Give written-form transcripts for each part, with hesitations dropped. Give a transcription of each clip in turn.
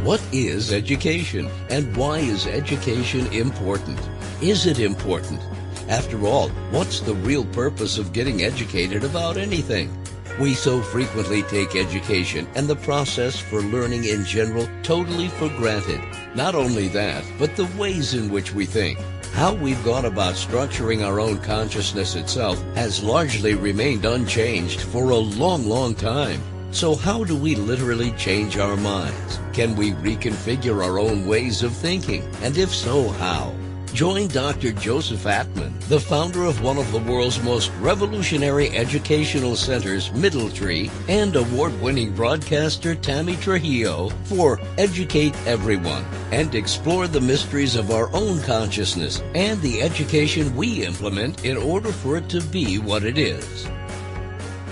What is education, and why is education important? Is it important? After all, what's the real purpose of getting educated about anything? We so frequently take education and the process for learning in general totally for granted. Not only that, but the ways in which we think. How we've gone about structuring our own consciousness itself has largely remained unchanged for a long, long time. So how do we literally change our minds? Can we reconfigure our own ways of thinking? And if so, how? Join Dr. Joseph Atman, the founder of one of the world's most revolutionary educational centers, Middletree, and award-winning broadcaster Tammy Trujillo for Educate Everyone, and explore the mysteries of our own consciousness and the education we implement in order for it to be what it is.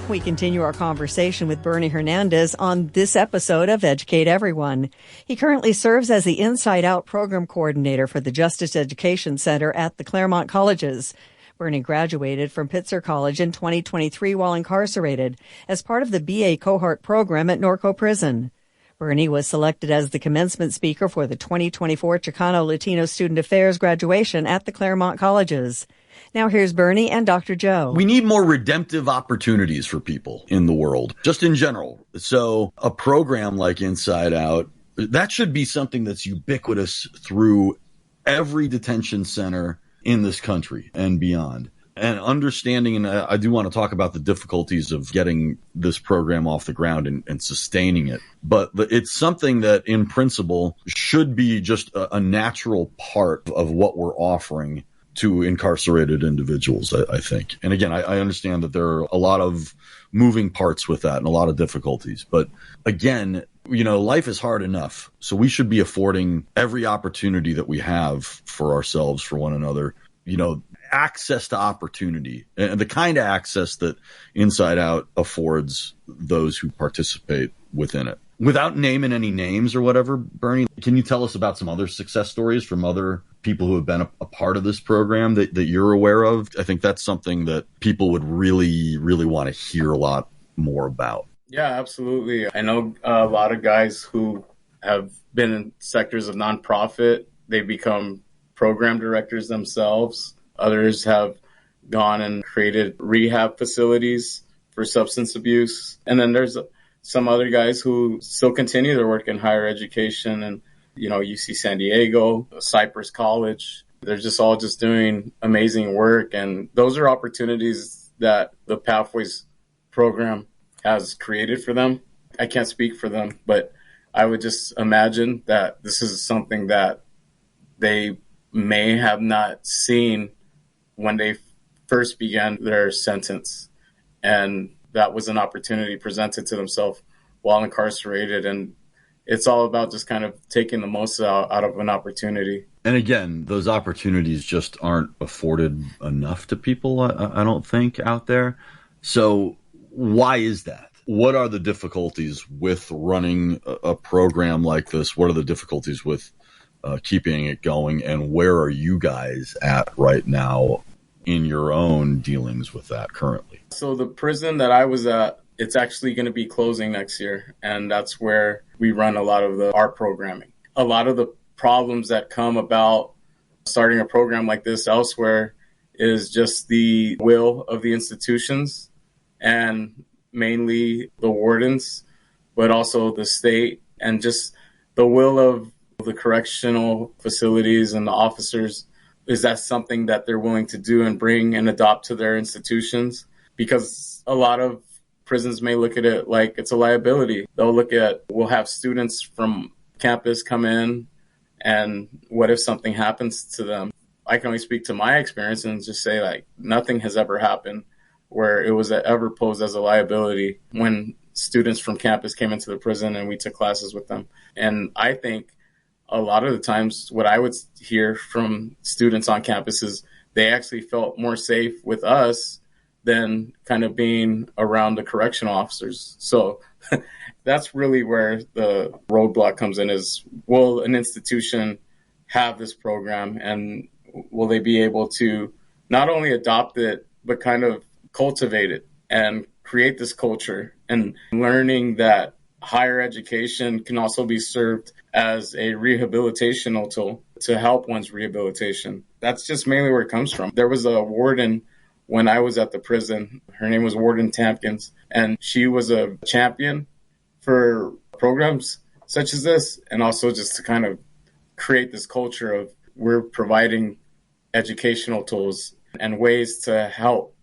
We continue our conversation with Bernie Hernandez on this episode of Educate Everyone. He currently serves as the Inside Out Program Coordinator for the Justice Education Center at the Claremont Colleges. Bernie graduated from Pitzer College in 2023 while incarcerated as part of the BA cohort program at Norco Prison. Bernie was selected as the commencement speaker for the 2024 Chicano Latino Student Affairs graduation at the Claremont Colleges. Now here's Bernie and Dr. Joe. We need more redemptive opportunities for people in the world, just in general. So a program like Inside Out, that should be something that's ubiquitous through every detention center in this country and beyond. And understanding, and I do want to talk about the difficulties of getting this program off the ground and sustaining it. But it's something that in principle should be just a natural part of what we're offering to incarcerated individuals, I think. And again, I understand that there are a lot of moving parts with that and a lot of difficulties. But again, you know, life is hard enough. So we should be affording every opportunity that we have for ourselves, for one another, you know, access to opportunity and the kind of access that Inside Out affords those who participate within it. Without naming any names or whatever, Bernie, can you tell us about some other success stories from other people who have been a part of this program that you're aware of? I think that's something that people would really, really want to hear a lot more about. Yeah, absolutely. I know a lot of guys who have been in sectors of nonprofit. They become program directors themselves. Others have gone and created rehab facilities for substance abuse. And then there's some other guys who still continue their work in higher education and, you know, UC San Diego, Cypress College. They're just all just doing amazing work. And those are opportunities that the Pathways program has created for them. I can't speak for them, but I would just imagine that this is something that they may have not seen when they first began their sentence. And that was an opportunity presented to themselves while incarcerated. And it's all about just kind of taking the most out of an opportunity. And again, those opportunities just aren't afforded enough to people, I don't think, out there. So why is that? What are the difficulties with running a program like this? What are the difficulties with keeping it going? And where are you guys at right now in your own dealings with that currently? So the prison that I was at, it's actually going to be closing next year. And that's where we run a lot of our programming. A lot of the problems that come about starting a program like this elsewhere is just the will of the institutions and mainly the wardens, but also the state and just the will of the correctional facilities and the officers. Is that something that they're willing to do and bring and adopt to their institutions? Because a lot of prisons may look at it like it's a liability. They'll look at, we'll have students from campus come in, and what if something happens to them? I can only speak to my experience and just say, like, nothing has ever happened where it was ever posed as a liability when students from campus came into the prison and we took classes with them. And I think a lot of the times what I would hear from students on campus is they actually felt more safe with us than kind of being around the correctional officers. So that's really where the roadblock comes in is, will an institution have this program and will they be able to not only adopt it, but kind of cultivate it and create this culture and learning that higher education can also be served as a rehabilitational tool to help one's rehabilitation. That's just mainly where it comes from. There was a warden when I was at the prison. Her name was Warden Tampkins, and she was a champion for programs such as this, and also just to kind of create this culture of we're providing educational tools and ways to help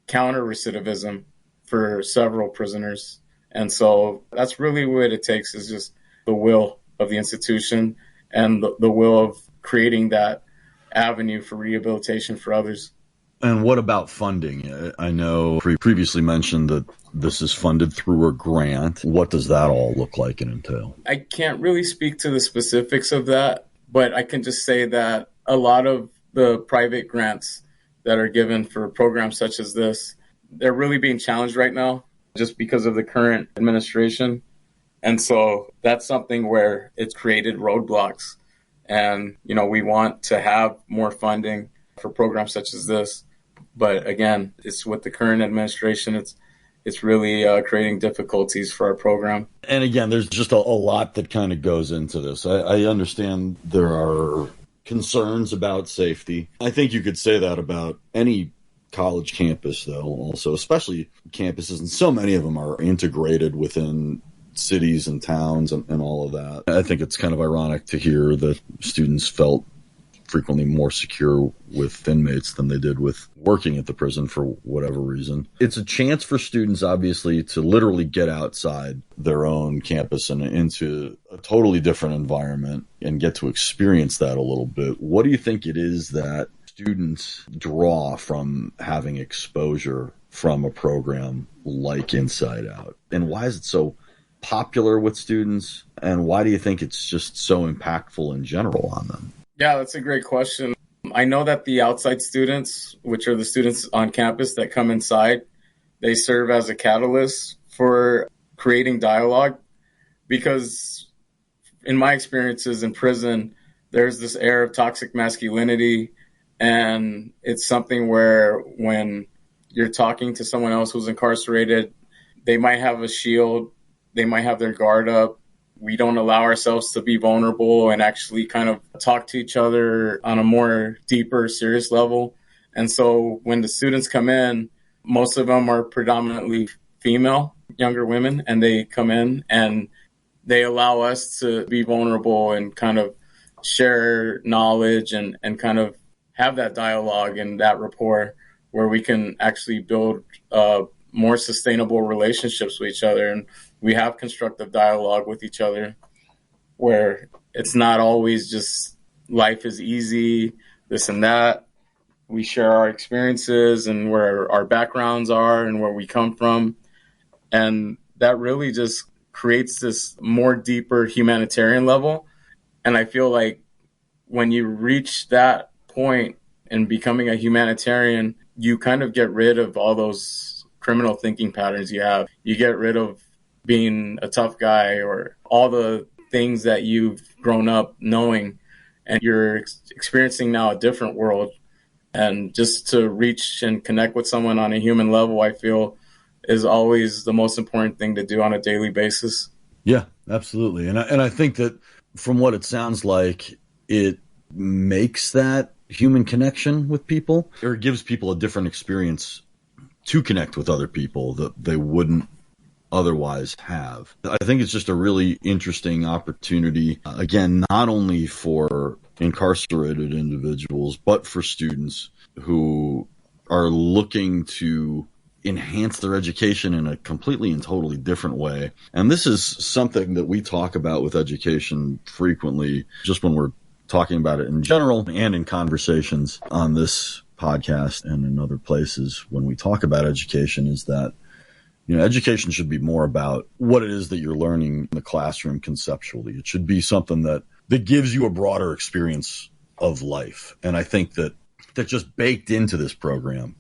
counter recidivism for several prisoners. And so that's really what it takes, is just the will of the institution and the will of creating that avenue for rehabilitation for others. And what about funding? I know previously mentioned that this is funded through a grant. What does that all look like and entail? I can't really speak to the specifics of that, but I can just say that a lot of the private grants that are given for programs such as this, they're really being challenged right now just because of the current administration. And so that's something where it's created roadblocks. And, we want to have more funding for programs such as this. But again, it's with the current administration, it's really creating difficulties for our program. And again, there's just a lot that kind of goes into this. I understand there are concerns about safety. I think you could say that about any college campus, though, also, especially campuses, and so many of them are integrated within cities and towns and all of that. I think it's kind of ironic to hear that students felt frequently more secure with inmates than they did with working at the prison for whatever reason. It's a chance for students, obviously, to literally get outside their own campus and into a totally different environment and get to experience that a little bit. What do you think it is that students draw from having exposure from a program like Inside Out? And why is it so popular with students? And why do you think it's just so impactful in general on them? Yeah, that's a great question. I know that the outside students, which are the students on campus that come inside, they serve as a catalyst for creating dialogue, because in my experiences in prison, there's this air of toxic masculinity, and it's something where when you're talking to someone else who's incarcerated, they might have a shield, they might have their guard up. We don't allow ourselves to be vulnerable and actually kind of talk to each other on a more deeper, serious level. And so when the students come in, most of them are predominantly female, younger women, and they come in and they allow us to be vulnerable and kind of share knowledge and kind of have that dialogue and that rapport where we can actually build more sustainable relationships with each other. And we have constructive dialogue with each other where it's not always just life is easy, this and that. We share our experiences and where our backgrounds are and where we come from. And that really just creates this more deeper humanitarian level. And I feel like when you reach that point in becoming a humanitarian, you kind of get rid of all those criminal thinking patterns you have. You get rid of being a tough guy or all the things that you've grown up knowing, and you're experiencing now a different world. And just to reach and connect with someone on a human level, I feel is always the most important thing to do on a daily basis. Yeah, absolutely. And I think that from what it sounds like, it makes that human connection with people, or gives people a different experience to connect with other people that they wouldn't otherwise have. I think it's just a really interesting opportunity, again, not only for incarcerated individuals, but for students who are looking to enhance their education in a completely and totally different way. And this is something that we talk about with education frequently, just when we're talking about it in general and in conversations on this podcast and in other places when we talk about education, is that education should be more about what it is that you're learning in the classroom conceptually. It should be something that gives you a broader experience of life. And I think that just baked into this program,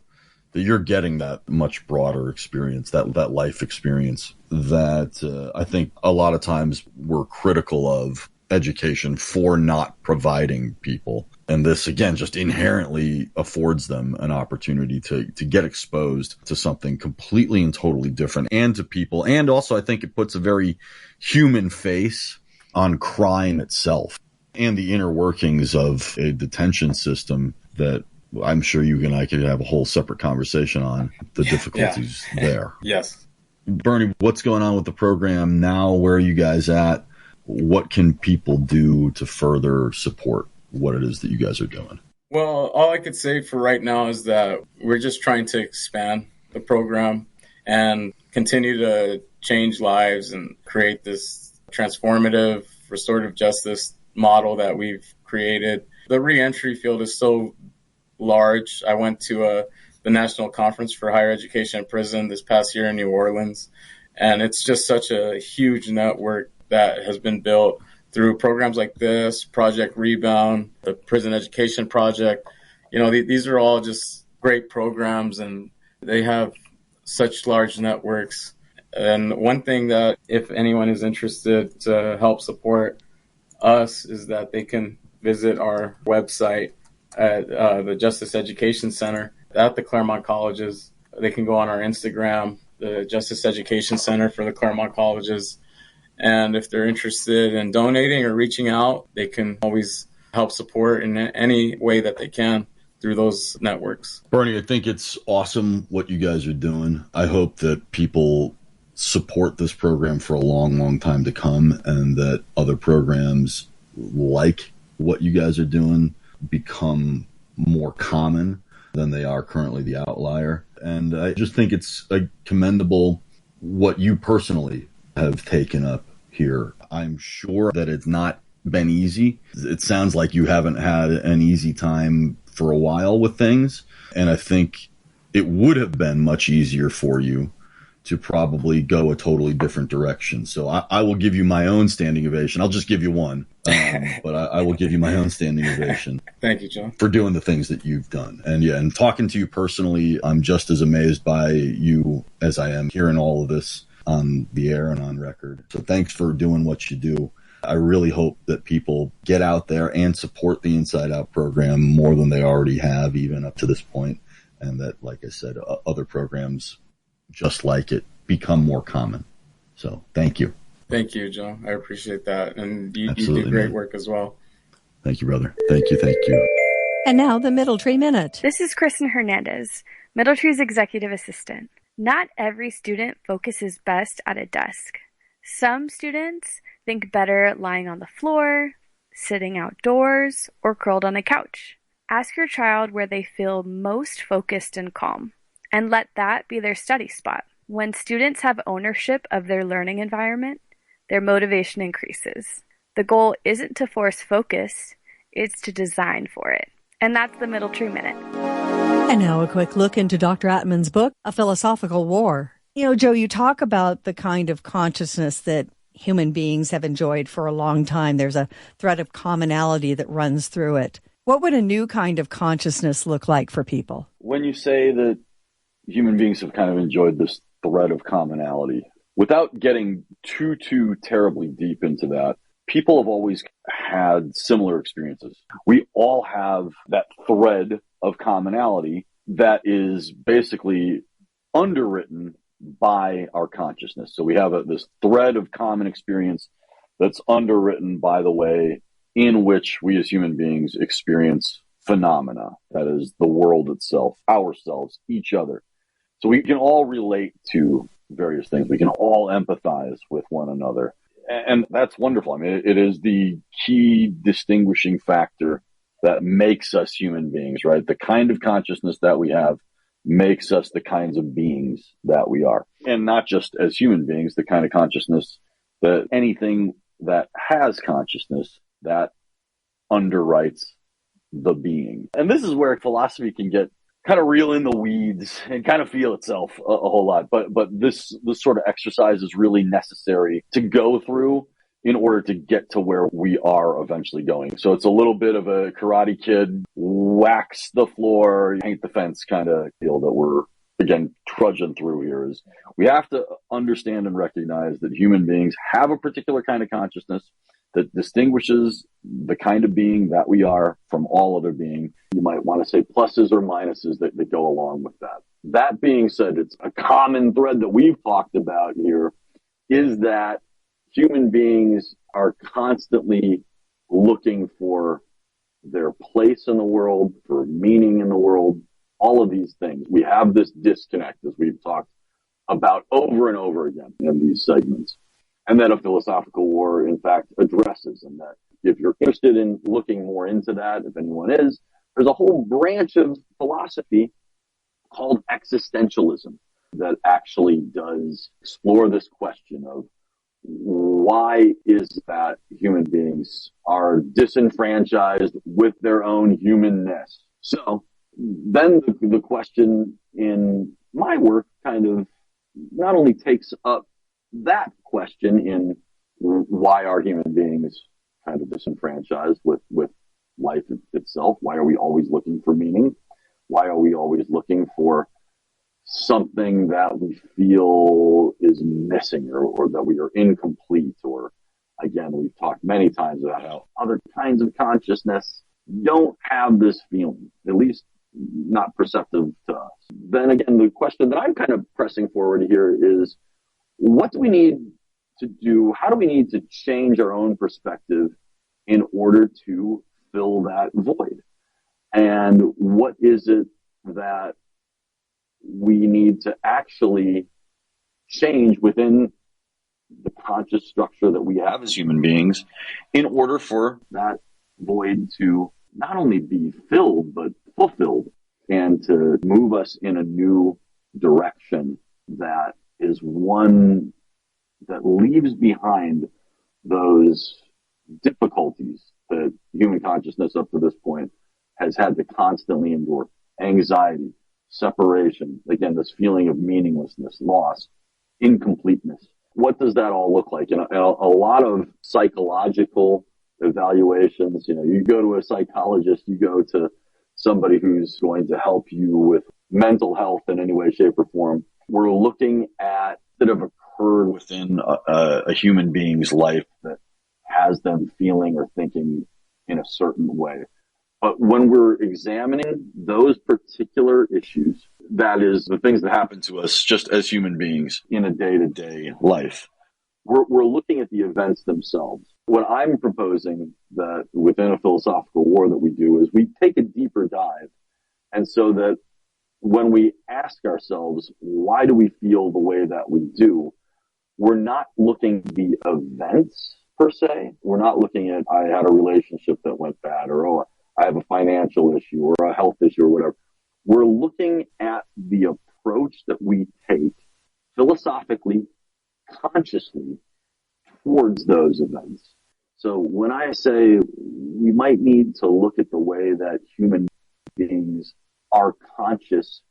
that you're getting that much broader experience, that life experience that I think a lot of times we're critical of education for not providing people. And this, again, just inherently affords them an opportunity to get exposed to something completely and totally different, and to people. And also, I think it puts a very human face on crime itself and the inner workings of a detention system that I'm sure you and I could have a whole separate conversation on the difficulties there. Yes. Bernie, what's going on with the program now? Where are you guys at? What can people do to further support what it is that you guys are doing? Well, all I could say for right now is that we're just trying to expand the program and continue to change lives and create this transformative restorative justice model that we've created. The reentry field is so large. I went to the National Conference for Higher Education in Prison this past year in New Orleans, and it's just such a huge network that has been built through programs like this, Project Rebound, the Prison Education Project. You know, these are all just great programs, and they have such large networks. And one thing that, if anyone is interested to help support us, is that they can visit our website at the Justice Education Center at the Claremont Colleges. They can go on our Instagram, the Justice Education Center for the Claremont Colleges. And if they're interested in donating or reaching out, they can always help support in any way that they can through those networks. Bernie, I think it's awesome what you guys are doing. I hope that people support this program for a long, long time to come, and that other programs like what you guys are doing become more common than they are currently the outlier. And I just think it's commendable what you personally have taken up here. I'm sure that it's not been easy. It sounds like you haven't had an easy time for a while with things. And I think it would have been much easier for you to probably go a totally different direction. So I will give you my own standing ovation. I'll just give you one, but I will give you my own standing ovation. Thank you, John, for doing the things that you've done. And talking to you personally, I'm just as amazed by you as I am hearing all of this on the air and on record. So thanks for doing what you do. I really hope that people get out there and support the Inside Out program more than they already have, even up to this point, and that, like I said, other programs just like it become more common. So thank you. Thank you, Joe. I appreciate that. And you do great, man, work as well. Thank you, brother. Thank you. Thank you. And now the Middle Tree Minute. This is Kristen Hernandez, Middle Tree's executive assistant. Not every student focuses best at a desk. Some students think better lying on the floor, sitting outdoors, or curled on the couch. Ask your child where they feel most focused and calm, and let that be their study spot. When students have ownership of their learning environment, their motivation increases. The goal isn't to force focus, it's to design for it. And that's the Middle Tree Minute. And now a quick look into Dr. Atman's book, A Philosophical War. You know, Joe, you talk about the kind of consciousness that human beings have enjoyed for a long time. There's a thread of commonality that runs through it. What would a new kind of consciousness look like for people? When you say that human beings have kind of enjoyed this thread of commonality, without getting too terribly deep into that, people have always had similar experiences. We all have that thread of commonality that is basically underwritten by our consciousness. So we have this thread of common experience that's underwritten by the way in which we as human beings experience phenomena, that is the world itself, ourselves, each other. So we can all relate to various things. We can all empathize with one another. And that's wonderful. I mean, it is the key distinguishing factor that makes us human beings, right? The kind of consciousness that we have makes us the kinds of beings that we are. And not just as human beings, the kind of consciousness that anything that has consciousness that underwrites the being. And this is where philosophy can get kind of real in the weeds and kind of feel itself a whole lot. But this sort of exercise is really necessary to go through in order to get to where we are eventually going. So it's a little bit of a Karate Kid, wax the floor, paint the fence kind of deal that we're, again, trudging through here. Is we have to understand and recognize that human beings have a particular kind of consciousness that distinguishes the kind of being that we are from all other being. You might want to say pluses or minuses that go along with that. That being said, it's a common thread that we've talked about here is that human beings are constantly looking for their place in the world, for meaning in the world, all of these things. We have this disconnect, as we've talked about over and over again in these segments, and that a philosophical war, in fact, addresses. And that if you're interested in looking more into that, if anyone is, there's a whole branch of philosophy called existentialism that actually does explore this question of why is that human beings are disenfranchised with their own humanness. So then the question in my work kind of not only takes up that question in why are human beings kind of disenfranchised with life itself? Why are we always looking for meaning? Why are we always looking for something that we feel is missing or that we are incomplete? Or again, we've talked many times about how other kinds of consciousness don't have this feeling, at least not perceptive to us. Then again, the question that I'm kind of pressing forward here is, what do we need to do? How do we need to change our own perspective in order to fill that void? And what is it that we need to actually change within the conscious structure that we have as human beings in order for that void to not only be filled, but fulfilled, and to move us in a new direction that is one that leaves behind those difficulties that human consciousness up to this point has had to constantly endure. Anxiety, separation, again, this feeling of meaninglessness, loss, incompleteness. What does that all look like? And a lot of psychological evaluations, you go to a psychologist, you go to somebody who's going to help you with mental health in any way, shape, or form. We're looking at that have occurred within a human being's life that has them feeling or thinking in a certain way. But when we're examining those particular issues, that is the things that happen to us just as human beings in a day-to-day life, we're looking at the events themselves. What I'm proposing that within a philosophical war that we do is we take a deeper dive. And so that when we ask ourselves, why do we feel the way that we do? We're not looking at the events per se. We're not looking at, I had a relationship that went bad, or, oh, I have a financial issue or a health issue or whatever. We're looking at the approach that we take philosophically, consciously towards those events. So when I say we might need to look at the way that human beings are conscious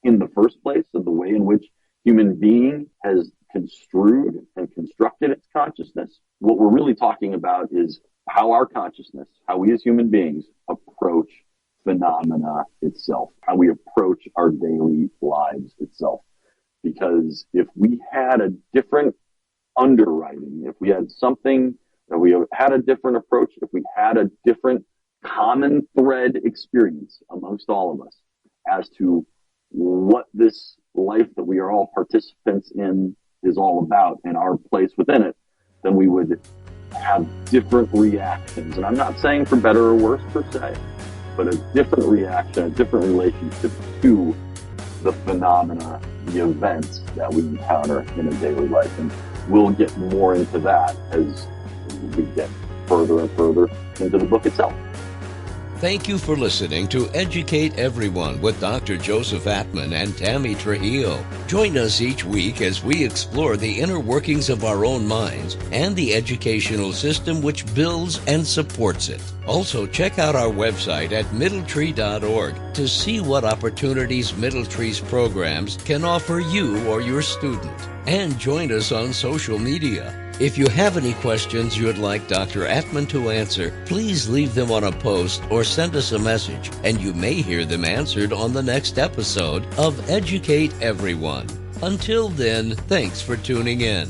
in the first place, of the way in which human being has construed and constructed its consciousness, what we're really talking about is how our consciousness, how we as human beings approach phenomena itself, how we approach our daily lives itself. Because if we had a different underwriting, if we had something that we had a different approach, if we had a different common thread experience amongst all of us as to what this life that we are all participants in is all about and our place within it, then we would have different reactions. And I'm not saying for better or worse per se, but a different reaction, a different relationship to the phenomena, the events that we encounter in a daily life. And we'll get more into that as we get further and further into the book itself. Thank you for listening to Educate Everyone with Dr. Joseph Atman and Tammy Trujillo. Join us each week as we explore the inner workings of our own minds and the educational system which builds and supports it. Also, check out our website at middletree.org to see what opportunities Middletree's programs can offer you or your student. And join us on social media. If you have any questions you'd like Dr. Atman to answer, please leave them on a post or send us a message, and you may hear them answered on the next episode of Educate Everyone. Until then, thanks for tuning in.